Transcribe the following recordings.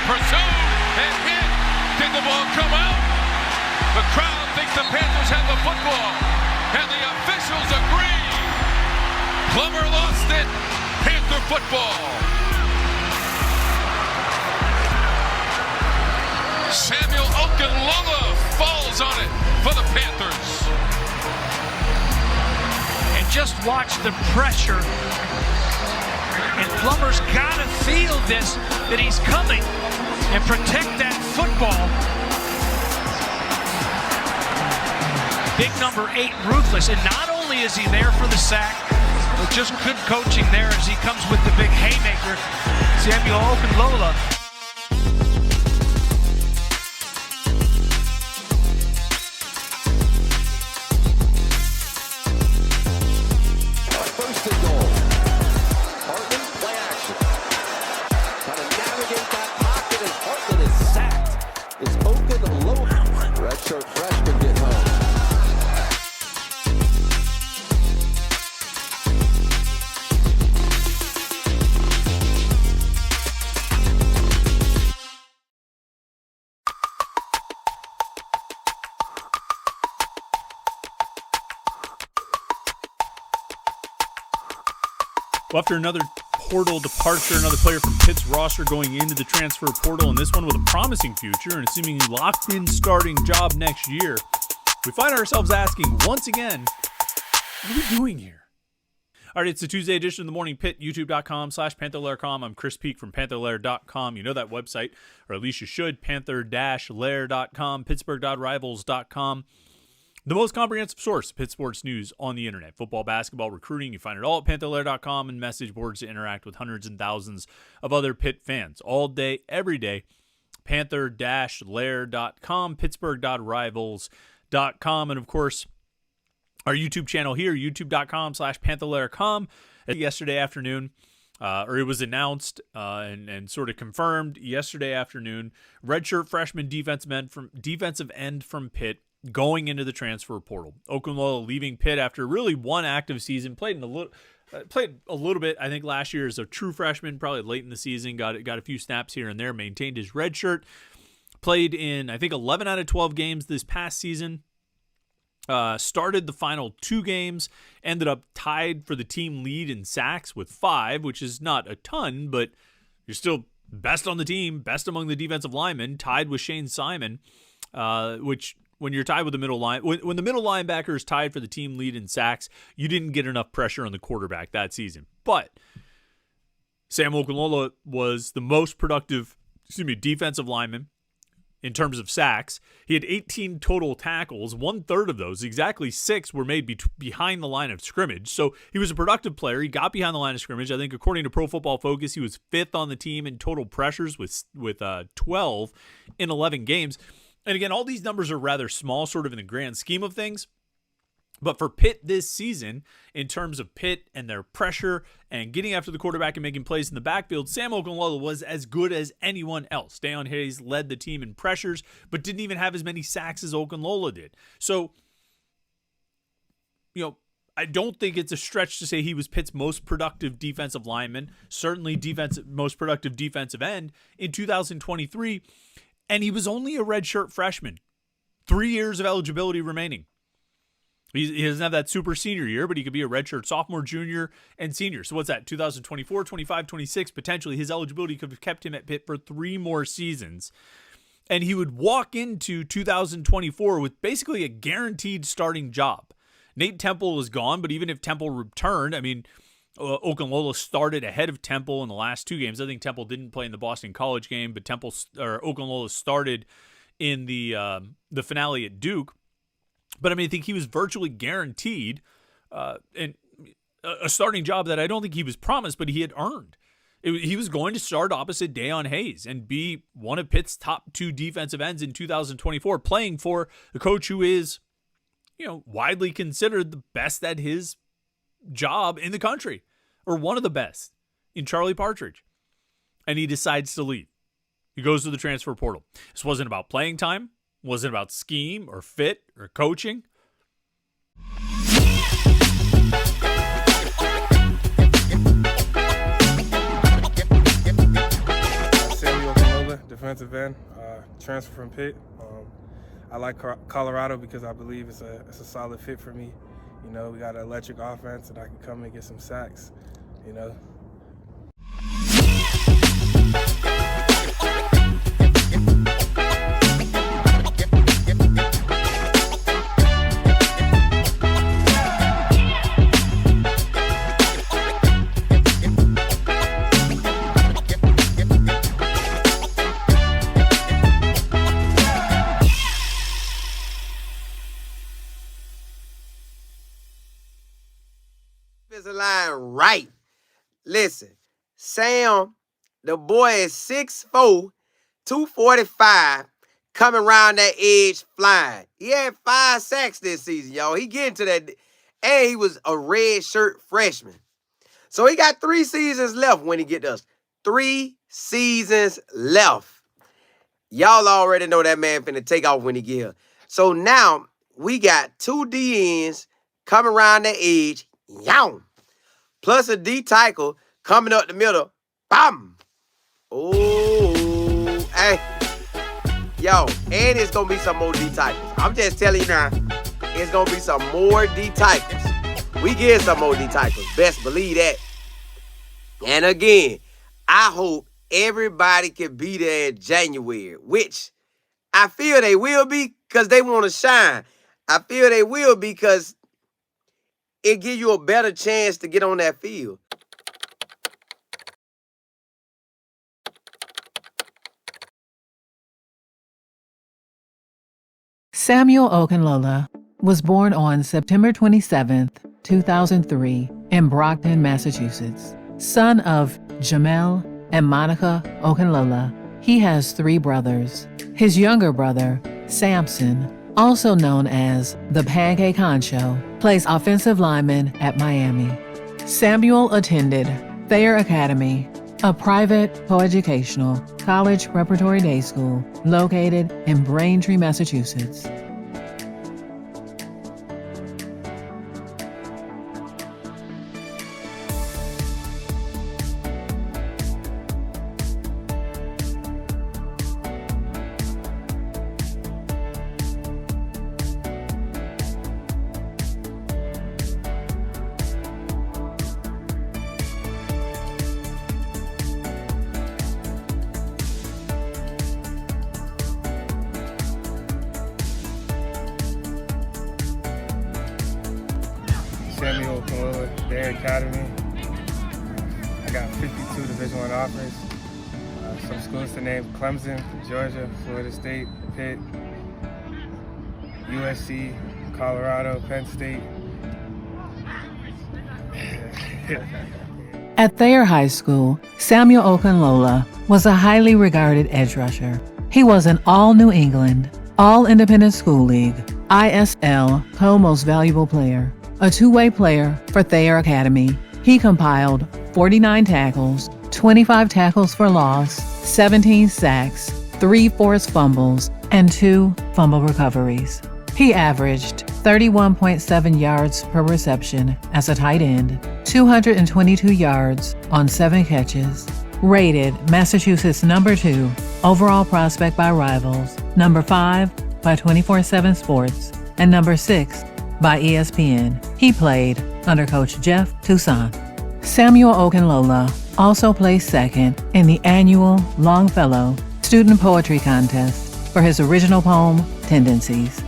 pursued and hit. Did the ball come out? The crowd thinks the Panthers have the football, and the officials agree. Plummer lost it. Panther football. Samuel Okunlola falls on it for the Panthers. And just watch the pressure. And Plummer's got to feel this, that he's coming, and protect that football. Big number 8, Ruthless. And not only is he there for the sack, but just good coaching there as he comes with the big haymaker, Samuel Okunlola. First and goal. Hartman, play action. Trying to navigate that pocket as Hartman is sacked. It's Okunlola. Redshirt freshman get home. Well, after another portal departure, another player from Pitt's roster going into the transfer portal, and this one with a promising future and a seemingly locked-in starting job next year, we find ourselves asking once again, what are we doing here? All right, it's the Tuesday edition of The Morning Pit, youtube.com/PantherLair.com. I'm Chris Peak from PantherLair.com. You know that website, or at least you should, Panther-Lair.com, Pittsburgh.rivals.com. The most comprehensive source of Pitt sports news on the internet. Football, basketball, recruiting. You find it all at PantherLair.com and message boards to interact with hundreds and thousands of other Pitt fans. All day, every day. Panther-Lair.com, Pittsburgh.rivals.com. And, of course, our YouTube channel here, youtube.com/PantherLair.com. Yesterday afternoon, or it was announced and sort of confirmed yesterday afternoon, redshirt freshman defensive end from Pitt, going into the transfer portal. Okunlola leaving Pitt after really one active season, played a little bit, I think, last year as a true freshman, probably late in the season, got a few snaps here and there, maintained his red shirt, played in, I think, 11 out of 12 games this past season, started the final 2 games, ended up tied for the team lead in sacks with 5, which is not a ton, but you're still best on the team, best among the defensive linemen, tied with Shane Simon, which... When you're tied with the middle line, when the middle linebacker is tied for the team lead in sacks, you didn't get enough pressure on the quarterback that season. But Sam Okunlola was the most productive, defensive lineman in terms of sacks. He had 18 total tackles. 1/3 of those, exactly 6, were made behind the line of scrimmage. So he was a productive player. He got behind the line of scrimmage. I think according to Pro Football Focus, he was 5th on the team in total pressures with 12 in 11 games. And again, all these numbers are rather small, sort of in the grand scheme of things. But for Pitt this season, in terms of Pitt and their pressure and getting after the quarterback and making plays in the backfield, Sam Okunlola was as good as anyone else. Dayon Hayes led the team in pressures, but didn't even have as many sacks as Okunlola did. So, I don't think it's a stretch to say he was Pitt's most productive defensive lineman, certainly most productive defensive end in 2023. And he was only a redshirt freshman. 3 years of eligibility remaining. He doesn't have that super senior year, but he could be a redshirt sophomore, junior, and senior. So what's that? 2024, 25, 26, potentially. His eligibility could have kept him at Pitt for 3 more seasons. And he would walk into 2024 with basically a guaranteed starting job. Nate Temple is gone, but even if Temple returned, Okunlola started ahead of Temple in the last 2 games. I think Temple didn't play in the Boston College game, but Okunlola started in the finale at Duke. But I think he was virtually guaranteed a starting job that I don't think he was promised, but he had earned. He was going to start opposite Dayon Hayes and be one of Pitt's top 2 defensive ends in 2024, playing for the coach who is, widely considered the best at his job in the country, or one of the best, in Charlie Partridge. And he decides to leave. He goes to the transfer portal. This wasn't about playing time, wasn't about scheme or fit or coaching. Samuel Okunlola, defensive end, transfer from Pitt. I like Colorado because I believe it's a solid fit for me. You know, we got an electric offense, and I can come and get some sacks, you know. Line right. Listen, Sam, the boy is 6'4", 245, coming around that edge flying. He had 5 sacks this season, y'all. He getting to that, and he was a red shirt freshman. So he got 3 seasons left when he get to us. 3 seasons left. Y'all already know that man finna take off when he get here. So now we got 2 DNs coming around the edge, yow, plus a D tackle coming up the middle, bam. Oh, hey, yo, and it's gonna be some more D tackles. I'm just telling you now, it's gonna be some more D tackles. We get some more D tackles, best believe that. And again, I hope everybody can be there in January, which I feel they will be because they want to shine. I feel they will because it give you a better chance to get on that field. Samuel Okunlola was born on September 27, 2003, in Brockton, Massachusetts. Son of Jamel and Monica Okunlola, he has 3 brothers. His younger brother, Samson, also known as the Pancake Honcho, plays offensive lineman at Miami. Samuel attended Thayer Academy, a private coeducational college preparatory day school located in Braintree, Massachusetts. Samuel Okunlola, Thayer Academy. I got 52 Division I offers. Some schools to name: Clemson, Georgia, Florida State, Pitt, USC, Colorado, Penn State. At Thayer High School, Samuel Okunlola was a highly regarded edge rusher. He was an All-New England, All-Independent School League, ISL Co-Most Valuable Player, a two-way player for Thayer Academy. He compiled 49 tackles, 25 tackles for loss, 17 sacks, 3 forced fumbles, and 2 fumble recoveries. He averaged 31.7 yards per reception as a tight end, 222 yards on 7 catches, rated Massachusetts number 2 overall prospect by Rivals, number 5 by 24/7 Sports, and number 6 by ESPN. He played under Coach Jeff Toussaint. Samuel Okunlola also placed second in the annual Longfellow Student Poetry Contest for his original poem, Tendencies.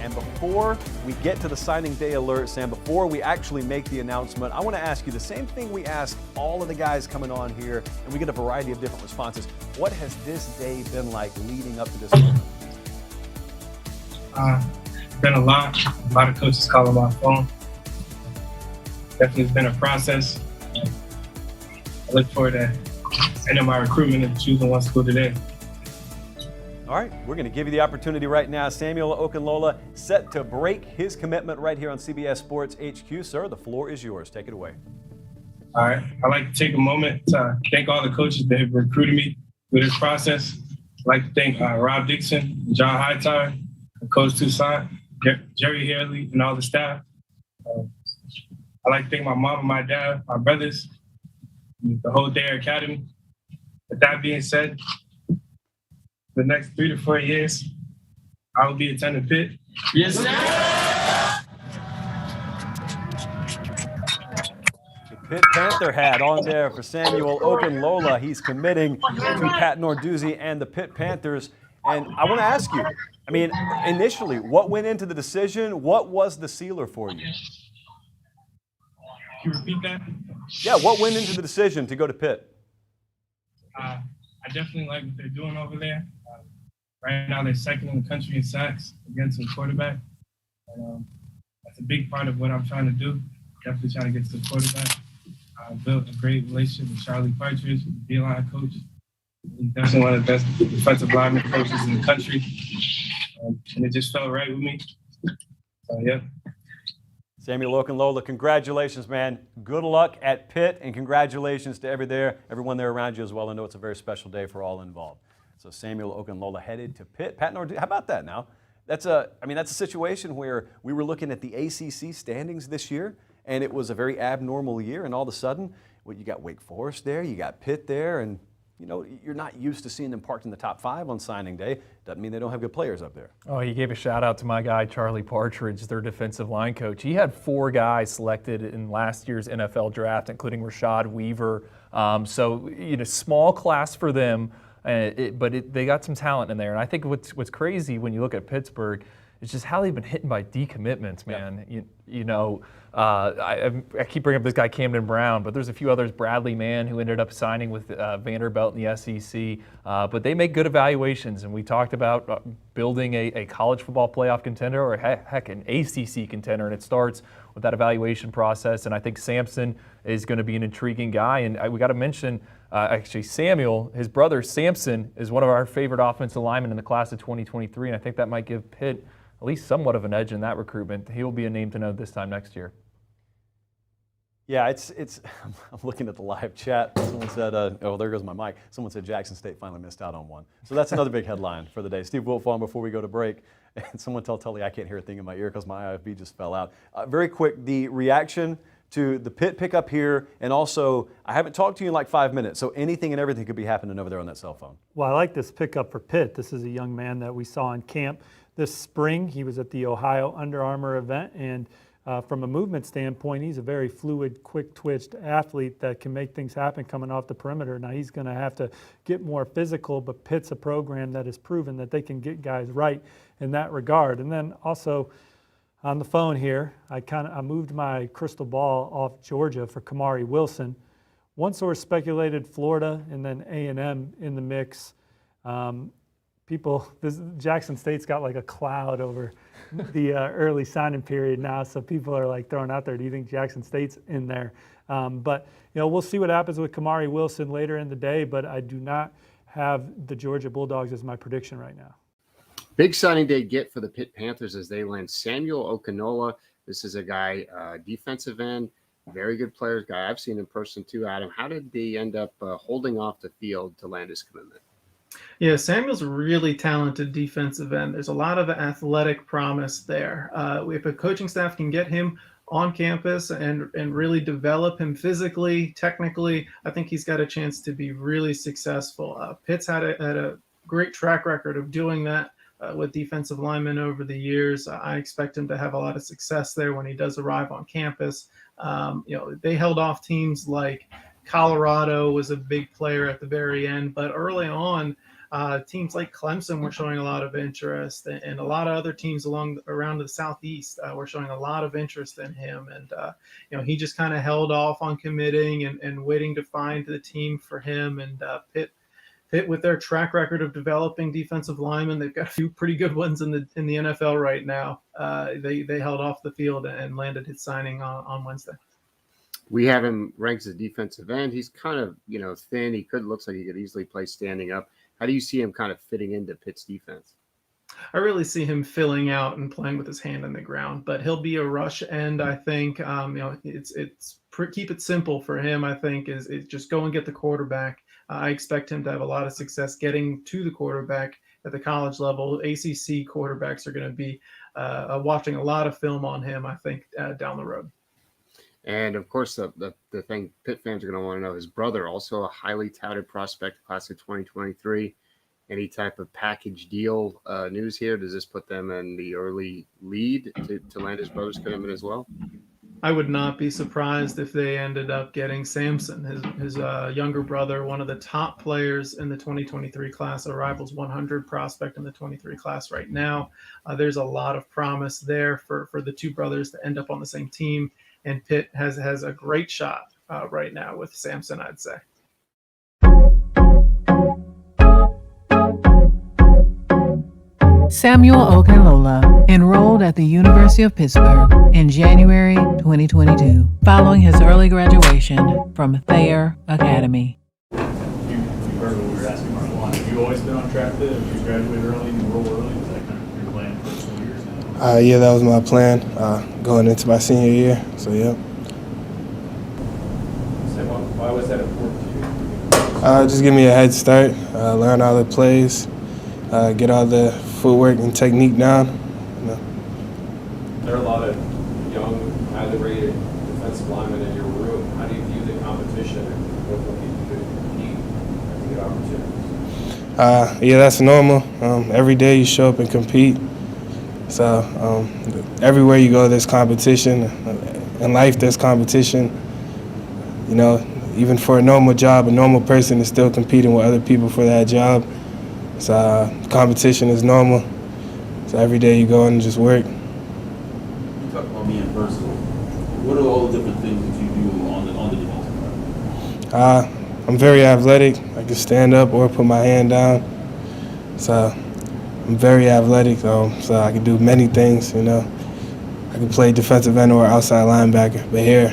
And before we get to the signing day alert, Sam, before we actually make the announcement, I want to ask you the same thing we ask all of the guys coming on here, and we get a variety of different responses. What has this day been like leading up to this moment? Been a lot of coaches calling my phone. Definitely been a process. I look forward to ending my recruitment and choosing one school today. All right, we're going to give you the opportunity right now. Samuel Okunlola set to break his commitment right here on CBS Sports HQ. Sir, the floor is yours. Take it away. All right. I'd like to take a moment to thank all the coaches that have recruited me through this process. I'd like to thank Rob Dixon, John Hightower, Coach Toussaint, Jerry Haley, and all the staff. I'd like to thank my mom and my dad, my brothers, the whole Thayer Academy. With that being said, the next 3 to 4 years, I will be attending Pitt. Yes, sir. Pitt Panther hat on there for Samuel Okunlola. He's committing to Pat Narduzzi and the Pitt Panthers. And I want to ask you, I mean, initially, what went into the decision? What was the sealer for you? Can you repeat that? Yeah, what went into the decision to go to Pitt? I definitely like what they're doing over there. Right now, they're second in the country in sacks against a quarterback. And, that's a big part of what I'm trying to do. Definitely trying to get to the quarterback. I built a great relationship with Charlie Partridge, the D-line coach. He's definitely one of the best defensive lineman coaches in the country. And it just felt right with me. So, yeah. Samuel Okunlola, congratulations, man. Good luck at Pitt, and congratulations to everyone there around you as well. I know it's a very special day for all involved. So Samuel Okunlola headed to Pitt. Pat Narduzzi, how about that now? That's a situation where we were looking at the ACC standings this year, and it was a very abnormal year, and all of a sudden, well, you got Wake Forest there, you got Pitt there, and you know, you're not used to seeing them parked in the top 5 on signing day. Doesn't mean they don't have good players up there. Oh, he gave a shout out to my guy, Charlie Partridge, their defensive line coach. He had 4 guys selected in last year's NFL draft, including Rashad Weaver. So, you know, small class for them, but they got some talent in there. And I think what's crazy when you look at Pittsburgh is just how they've been hitting by decommitments, man. Yeah. You know, I keep bringing up this guy Camden Brown, but there's a few others. Bradley Mann, who ended up signing with Vanderbilt in the SEC. But they make good evaluations, and we talked about building a college football playoff contender, or heck, an ACC contender, and it starts with that evaluation process. And I think Sampson is going to be an intriguing guy. And we got to mention, actually, Samuel, his brother Samson, is one of our favorite offensive linemen in the class of 2023, and I think that might give Pitt at least somewhat of an edge in that recruitment. He will be a name to know this time next year. Yeah, it's. I'm looking at the live chat. Someone said, oh, there goes my mic. Someone said Jackson State finally missed out on one. So that's another big headline for the day. Steve Wilf on before we go to break. And someone tell Tully I can't hear a thing in my ear because my IFB just fell out. Very quick, the reaction to the Pitt pickup here, and also, I haven't talked to you in like 5 minutes, so anything and everything could be happening over there on that cell phone. Well, I like this pickup for Pitt. This is a young man that we saw in camp this spring. He was at the Ohio Under Armour event, and from a movement standpoint, he's a very fluid, quick-twitched athlete that can make things happen coming off the perimeter. Now, he's going to have to get more physical, but Pitt's a program that has proven that they can get guys right in that regard. And then also on the phone here, I moved my crystal ball off Georgia for Kamari Wilson. One source speculated Florida and then A&M in the mix. Jackson State's got like a cloud over the early signing period now, so people are like throwing out there, do you think Jackson State's in there? But you know, we'll see what happens with Kamari Wilson later in the day, but I do not have the Georgia Bulldogs as my prediction right now. Big signing day get for the Pitt Panthers as they land Samuel Okunlola. This is a guy, defensive end, very good player, guy I've seen in person too, Adam. How did they end up holding off the field to land his commitment? Yeah, Samuel's a really talented defensive end. There's a lot of athletic promise there. If a coaching staff can get him on campus and really develop him physically, technically, I think he's got a chance to be really successful. Pitt's had a great track record of doing that with defensive linemen over the years. I expect him to have a lot of success there when he does arrive on campus. They held off teams like Colorado was a big player at the very end, but early on, teams like Clemson were showing a lot of interest, and a lot of other teams around the Southeast were showing a lot of interest in him. And he just kind of held off on committing and waiting to find the team for him. And Pitt, with their track record of developing defensive linemen, they've got a few pretty good ones in the NFL right now. They held off the field and landed his signing on Wednesday. We have him ranked as a defensive end. He's kind of, thin. Looks like he could easily play standing up. How do you see him kind of fitting into Pitt's defense? I really see him filling out and playing with his hand on the ground, but he'll be a rush end. I think, keep it simple for him. I think is just go and get the quarterback. I expect him to have a lot of success getting to the quarterback at the college level. ACC quarterbacks are going to be watching a lot of film on him, I think, down the road. And of course, the thing Pitt fans are going to want to know, his brother, also a highly touted prospect, class of 2023. Any type of package deal news here? Does this put them in the early lead to land his brother's commitment as well? I would not be surprised if they ended up getting Samson, his younger brother, one of the top players in the 2023 class, a Rivals 100 prospect in the 23 class right now. There's a lot of promise there for the two brothers to end up on the same team, and Pitt has a great shot right now with Samson, I'd say. Samuel Okunlola enrolled at the University of Pittsburgh in January 2022, following his early graduation from Thayer Academy. You heard what we were asking Mark Line. Have you always been on track to graduate early and enroll early? Was that kind of your plan for 2 years now? Yeah, that was my plan going into my senior year. So, yeah. So why was that important to you? Just give me a head start, learn all the plays, get all the footwork and technique down. There are a lot of young, highly rated defensive linemen in your room. How do you view the competition and what will you compete to get opportunities? Yeah, that's normal. Every day you show up and compete. So everywhere you go, there's competition. In life, there's competition. You know, even for a normal job, a normal person is still competing with other people for that job. So competition is normal. So every day you go and just work. You talk about being versatile. What are all the different things that you do on the defensive side? I'm very athletic. I can stand up or put my hand down. So I'm very athletic. So I can do many things. You know, I can play defensive end or outside linebacker. But here,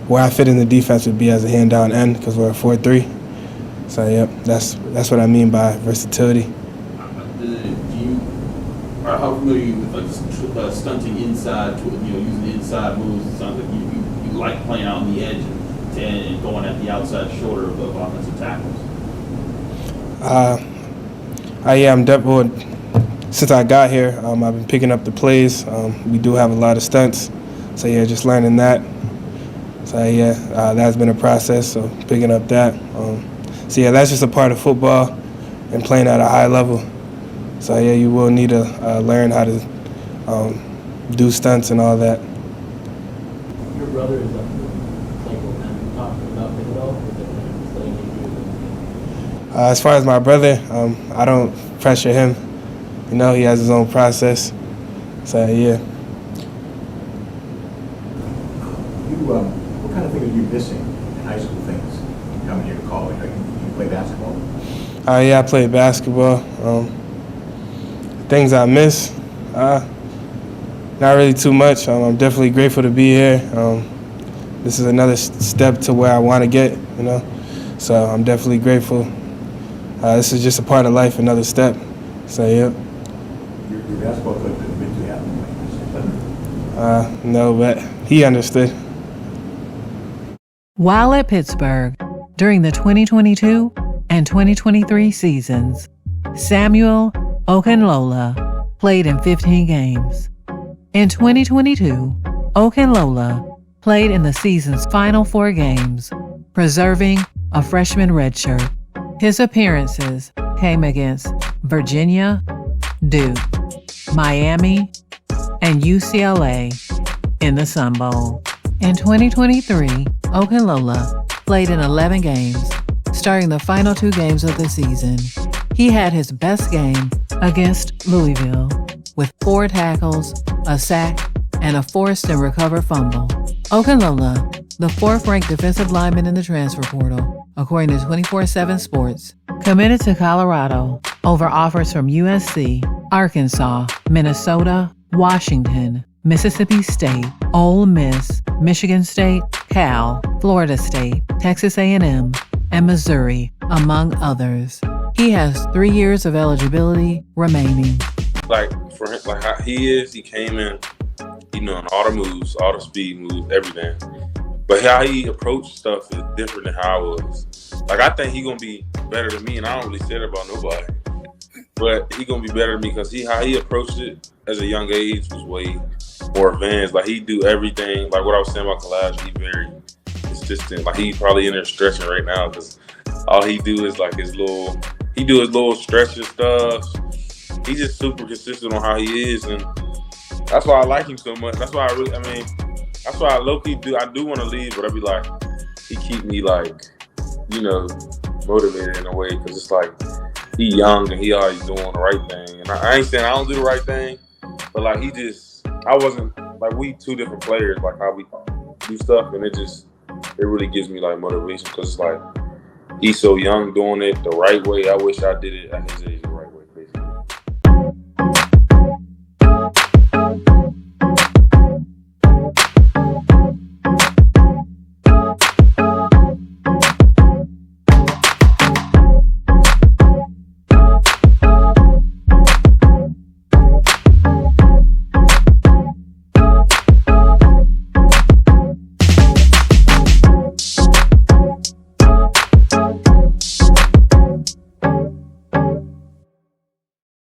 where I fit in the defense would be as a hand down end because we're a 4-3. So yeah, that's what I mean by versatility. How familiar are you with like stunting inside, using the inside moves? It sounds like you like playing out on the edge and going at the outside shoulder of offensive tackles. I'm definitely. Since I got here, I've been picking up the plays. We do have a lot of stunts, so yeah, just learning that. So yeah, that's been a process. So picking up that. So yeah, that's just a part of football and playing at a high level. So yeah, you will need to learn how to do stunts and all that. Your brother is up there. Talking about it at all? As far as my brother, I don't pressure him. You know, he has his own process. So yeah. What kind of things are you missing in high school things coming here to college? Like, you play basketball? Yeah, I played basketball. Things I miss, not really too much. I'm definitely grateful to be here. This is another step to where I want to get, you know. So I'm definitely grateful. This is just a part of life, another step. So yeah. Your basketball coach didn't make you happy. No, but he understood. While at Pittsburgh, during the 2022 and 2023 seasons, Samuel Okunlola played in 15 games. In 2022, Okunlola played in the season's final 4 games, preserving a freshman redshirt. His appearances came against Virginia, Duke, Miami, and UCLA in the Sun Bowl. In 2023, Okunlola played in 11 games, starting the final 2 games of the season. He had his best game against Louisville with 4 tackles, a sack, and a forced and recovered fumble. Okunlola, the 4th-ranked defensive lineman in the transfer portal, according to 24/7 Sports, committed to Colorado over offers from USC, Arkansas, Minnesota, Washington, Mississippi State, Ole Miss, Michigan State, Cal, Florida State, Texas A&M, and Missouri, among others. He has 3 years of eligibility remaining. Like for him, like how he came in, on all the moves, all the speed moves, everything. But how he approached stuff is different than how I was. Like I think he gonna be better than me, and I don't really say that about nobody. But he gonna be better than me because how he approached it as a young age was way more advanced. Like he do everything. Like what I was saying about Collage, he very consistent. Like he probably in there stretching right now because all he do is like his little stretching stuff. He's just super consistent on how he is, and that's why I like him so much. That's why that's why I low-key do. I do want to leave, but I be like, he keep me like, motivated in a way because it's like he young and he always doing the right thing. And I ain't saying I don't do the right thing, but like I wasn't like we two different players, like how we do stuff, and it really gives me like motivation because it's like he's so young doing it the right way. I wish I did it at his age.